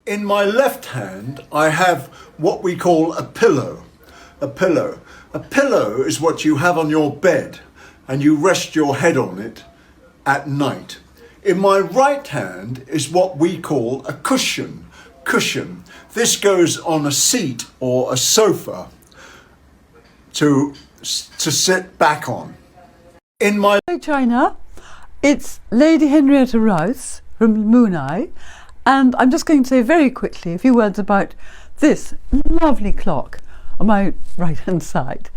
In my left hand, I have what we call a pillow. A pillow. A pillow is what you have on your bed and you rest your head on it at night. In my right hand is what we call a cushion. Cushion. This goes on a seat or a sofa to sit back on. In my Hello China, it's Lady Henrietta Rouse from Mooneye, and I'm just going to say very quickly a few words about this lovely clock on my right hand side.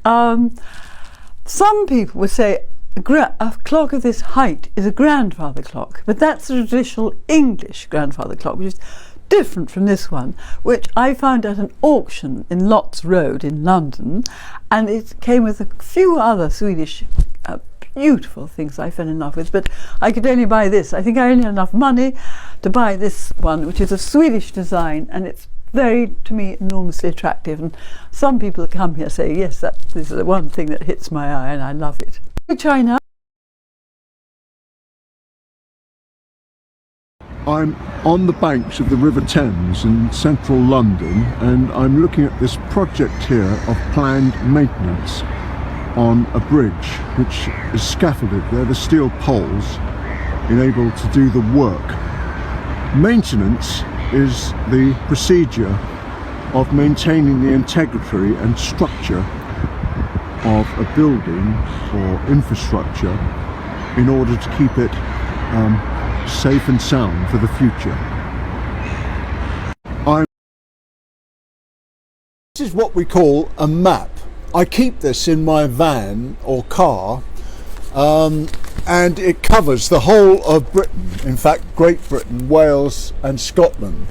Some people would say a clock of this height is a grandfather clock, but that's a traditional English grandfather clock, which is different from this one, which I found at an auction in Lots Road in London, and it came with a few other Swedish beautiful things I fell in love with, but I could only buy this. I think I only had enough money to buy this one, which is a Swedish design, and it's very, to me, enormously attractive, and some people come here say, yes, this is the one thing that hits my eye and I love it. China. I'm on the banks of the River Thames in central London, and I'm looking at this project here of planned maintenance on a bridge which is scaffolded. They're the steel poles enabled to do the work. Maintenance is the procedure of maintaining the integrity and structure of a building or infrastructure in order to keep it safe and sound for the future. This is what we call a map. I keep this in my van or car, and it covers the whole of Britain, in fact Great Britain, Wales and Scotland.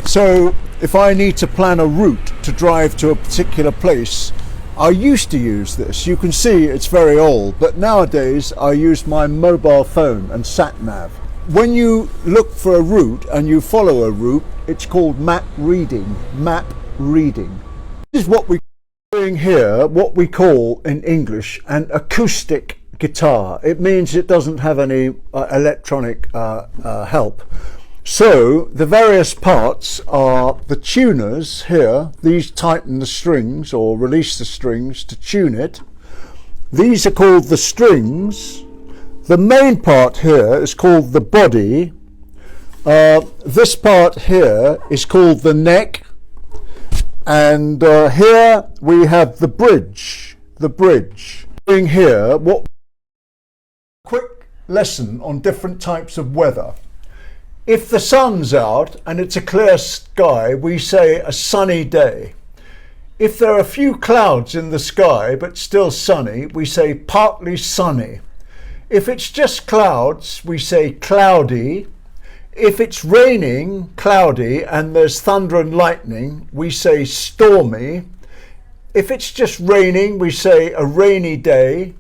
So if I need to plan a route to drive to a particular place, I used to use this. You can see it's very old, but nowadays I use my mobile phone and sat-nav. When you look for a route and you follow a route, it's called map reading. Map reading. This is what we're doing here, what we call in English an acoustic guitar. It means it doesn't have any electronic help. So the various parts are the tuners here. These tighten the strings or release the strings to tune it. These are called the strings. The main part here is called the body. This part here is called the neck. And here we have the bridge. The bridge. Doing here, what quick lesson on different types of weather. If the sun's out and it's a clear sky, we say a sunny day. If there are a few clouds in the sky but still sunny, we say partly sunny. If it's just clouds, we say cloudy. If it's raining, cloudy, and there's thunder and lightning, we say stormy. If it's just raining, we say a rainy day.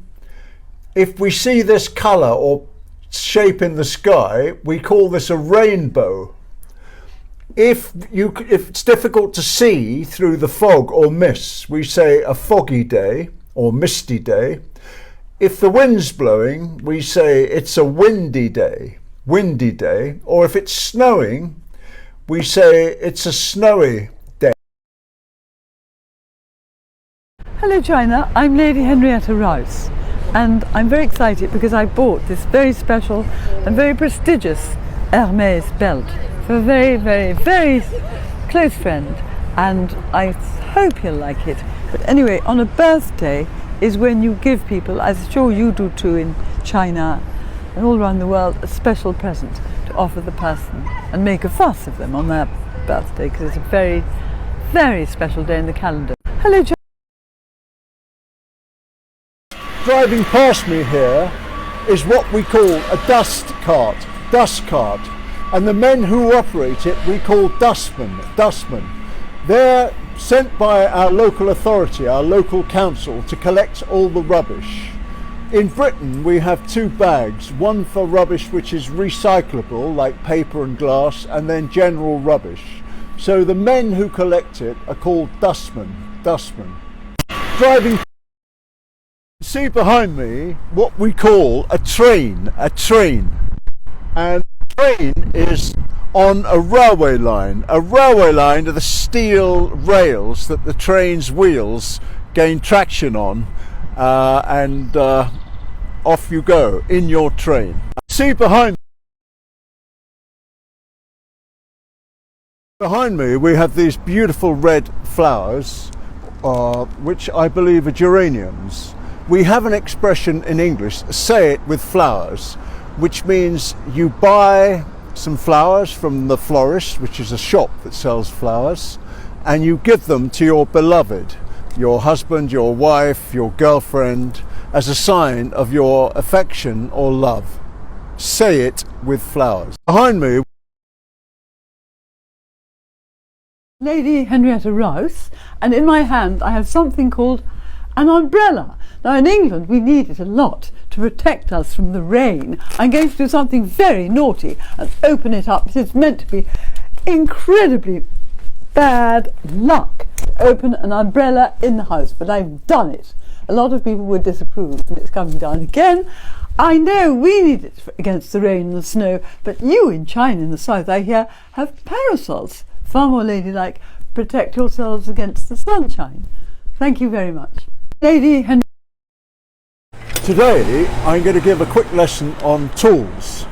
If we see this colour or shape in the sky, we call this a rainbow. If it's difficult to see through the fog or mists, we say a foggy day or misty day. If the wind's blowing, we say it's a windy day. Windy day. Or if it's snowing, we say it's a snowy day. Hello China, I'm Lady Henrietta Rouse, and I'm very excited because I bought this very special and very prestigious Hermes belt for a very, very, very close friend, and I hope he'll like it. But anyway, on a birthday is when you give people, as I'm sure you do too in China and all around the world, a special present to offer the person and make a fuss of them on their birthday, because it's a very, very special day in the calendar. Hello China. Driving past me here is what we call a dust cart, and the men who operate it we call dustmen. They're sent by our local authority, our local council, to collect all the rubbish. In Britain we have two bags, one for rubbish which is recyclable like paper and glass, and then general rubbish. So the men who collect it are called dustmen. Driving, see behind me what we call a train, and a train is on a railway line. A railway line are the steel rails that the train's wheels gain traction on, and off you go in your train. See behind me we have these beautiful red flowers, which I believe are geraniums. We have an expression in English, say it with flowers, which means you buy some flowers from the florist, which is a shop that sells flowers, and you give them to your beloved, your husband, your wife, your girlfriend, as a sign of your affection or love. Say it with flowers. Behind me, Lady Henrietta Rouse, and in my hand I have something called an umbrella. Now in England we need it a lot to protect us from the rain. I'm going to do something very naughty and open it up. It's meant to be incredibly bad luck to open an umbrella in the house, but I've done it. A lot of people would disapprove, and it's coming down again. I know we need it against the rain and the snow, but you in China in the south, I hear, have parasols. Far more ladylike. Protect yourselves against the sunshine. Thank you very much. Lady Henry. today I'm going to give a quick lesson on tools.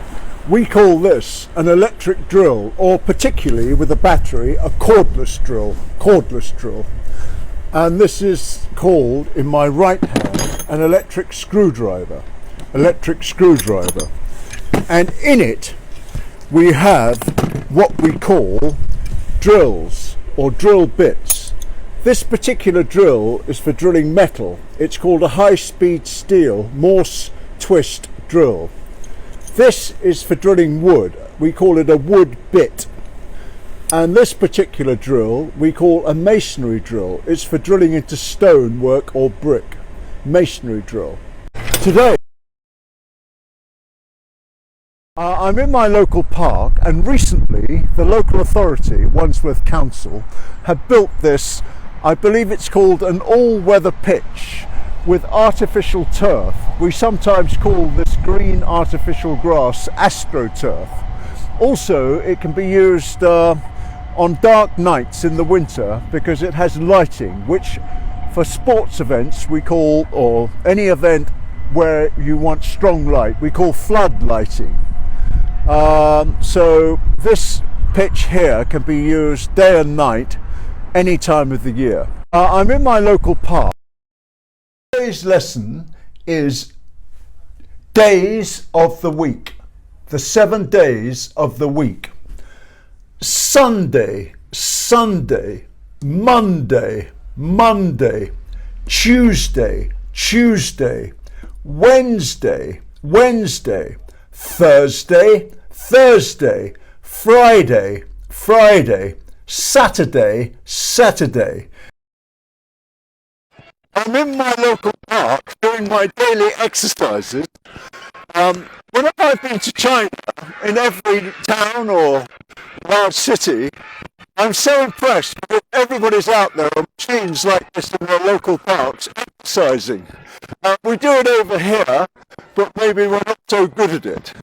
We call this an electric drill, or particularly with a battery, a cordless drill. And this is called, in my right hand, an electric screwdriver. And in it we have what we call drills or drill bits. This particular drill is for drilling metal. It's called a high-speed steel Morse twist drill. This is for drilling wood. We call it a wood bit. And this particular drill we call a masonry drill. It's for drilling into stone work or brick. Masonry drill. Today I'm in my local park, and recently the local authority, Wandsworth Council, have built this, I believe it's called an all-weather pitch with artificial turf. We sometimes call this green artificial grass astroturf. Also, it can be used on dark nights in the winter because it has lighting, which for sports events we call, or any event where you want strong light, we call flood lighting. So this pitch here can be used day and night any time of the year. I'm in my local park. Today's lesson is days of the week, the 7 days of the week. Sunday, Sunday, Monday, Monday, Tuesday, Tuesday, Wednesday, Wednesday, Thursday, Thursday, Friday, Friday, Saturday, Saturday. I'm in my local park doing my daily exercises. Whenever I've been to China, in every town or large city, I'm so impressed that everybody's out there on machines like this in their local parks exercising. We do it over here, but maybe we're not so good at it.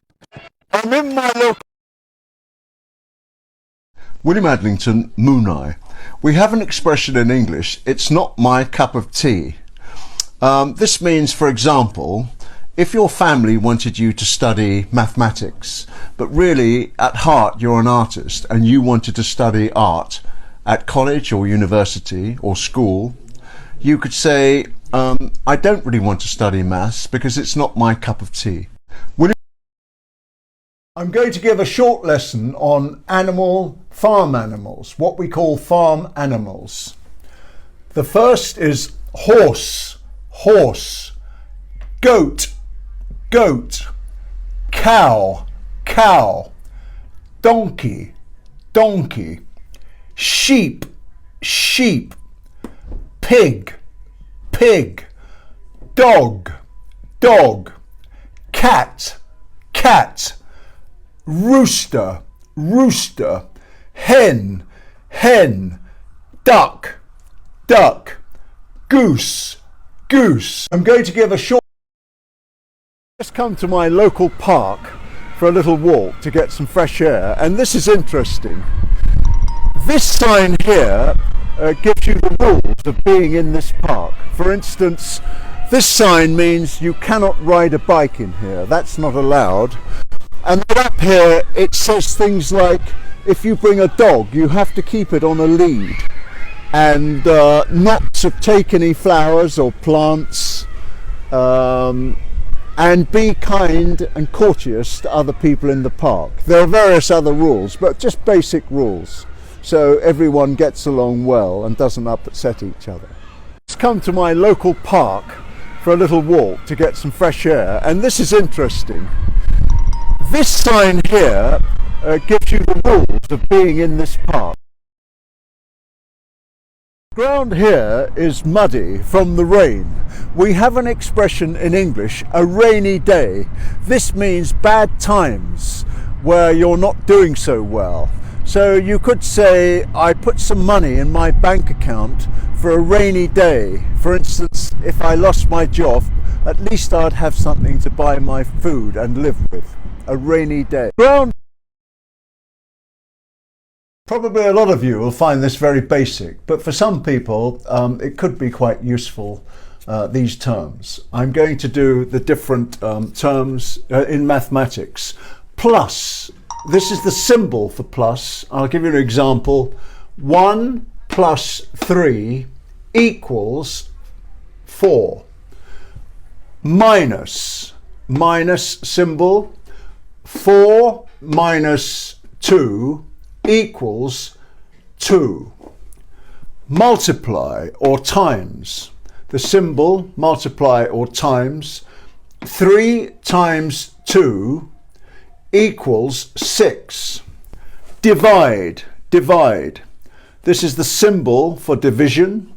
I'm in my local... William Adlington, Mooneye. We have an expression in English, it's not my cup of tea. This means, for example, if your family wanted you to study mathematics, but really at heart you're an artist and you wanted to study art at college or university or school, you could say, I don't really want to study maths because it's not my cup of tea. I'm going to give a short lesson on farm animals, what we call farm animals. The first is horse, horse, goat, goat, cow, cow, donkey, donkey, sheep, sheep, pig, pig, dog, dog, cat, cat, rooster, rooster, hen, hen, duck, duck, goose, goose. I'm going to give a short... Just come to my local park for a little walk to get some fresh air, and this is interesting. This sign here gives you the rules of being in this park. For instance, this sign means you cannot ride a bike in here. That's not allowed. And then up here it says things like, if you bring a dog, you have to keep it on a lead, and not to take any flowers or plants, and be kind and courteous to other people in the park. There are various other rules, but just basic rules, so everyone gets along well and doesn't upset each other. Let's come to my local park for a little walk to get some fresh air, and this is interesting. This sign here gives you the rules of being in this park. The ground here is muddy from the rain. We have an expression in English, a rainy day. This means bad times where you're not doing so well. So you could say, I put some money in my bank account for a rainy day. For instance, if I lost my job, at least I'd have something to buy my food and live with. A rainy day. Probably a lot of you will find this very basic, but for some people it could be quite useful, these terms. I'm going to do the different terms in mathematics. Plus, this is the symbol for plus. I'll give you an example. 1 plus 3 equals 4. Minus symbol. 4 minus 2 equals 2. Multiply or times. The symbol multiply or times. 3 times 2 equals 6. Divide. This is the symbol for division.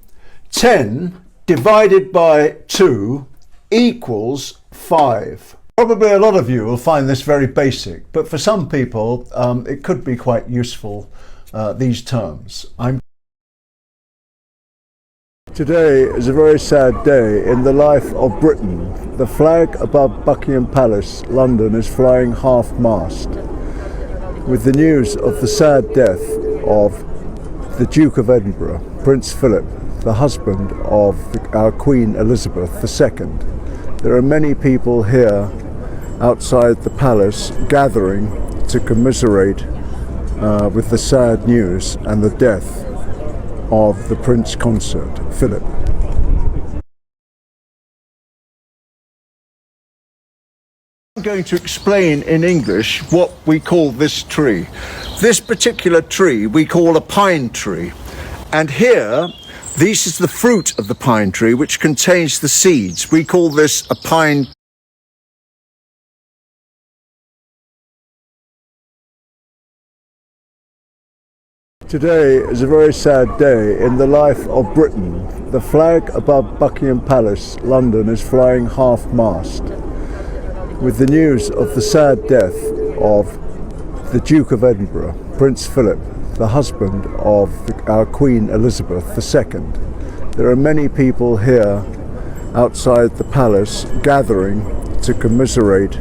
10 divided by 2 equals 5. Probably a lot of you will find this very basic, but for some people it could be quite useful, these terms. Today is a very sad day in the life of Britain. The flag above Buckingham Palace, London, is flying half-mast, with the news of the sad death of the Duke of Edinburgh, Prince Philip, the husband of our Queen Elizabeth II. There are many people here outside the palace gathering to commiserate with the sad news and the death of the Prince Consort, Philip. I'm going to explain in English what we call this tree. This particular tree we call a pine tree, and here this is the fruit of the pine tree which contains the seeds. We call this a pine. Today is a very sad day in the life of Britain. The flag above Buckingham Palace, London, is flying half-mast, with the news of the sad death of the Duke of Edinburgh, Prince Philip, the husband of our Queen Elizabeth II. There are many people here outside the palace gathering to commiserate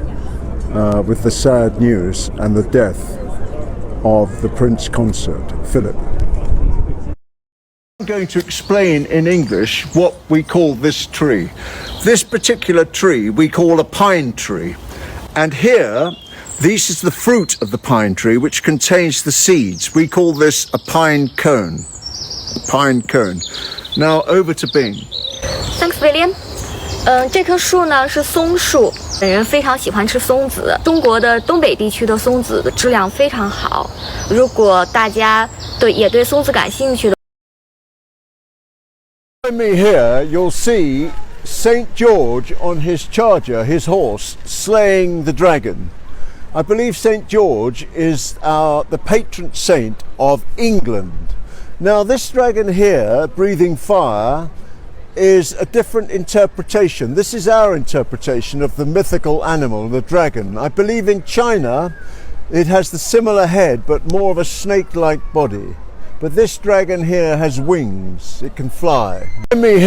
with the sad news and the death of the Prince Consort, Philip. I'm going to explain in English what we call this tree. This particular tree we call a pine tree, and here this is the fruit of the pine tree which contains the seeds. We call this a pine cone. A pine cone. Now over to Bing. Thanks, William. 这棵树呢是松树，本人非常喜欢吃松子。中国的东北地区的松子的质量非常好。如果大家也对松子感兴趣的， Behind me here, you'll see St. George on his charger, his horse, slaying the dragon. I believe St. George is the patron saint of England. Now this dragon here, breathing fire, is a different interpretation. This is our interpretation of the mythical animal, the dragon. I believe in China it has the similar head but more of a snake-like body. But this dragon here has wings, it can fly. Behind me here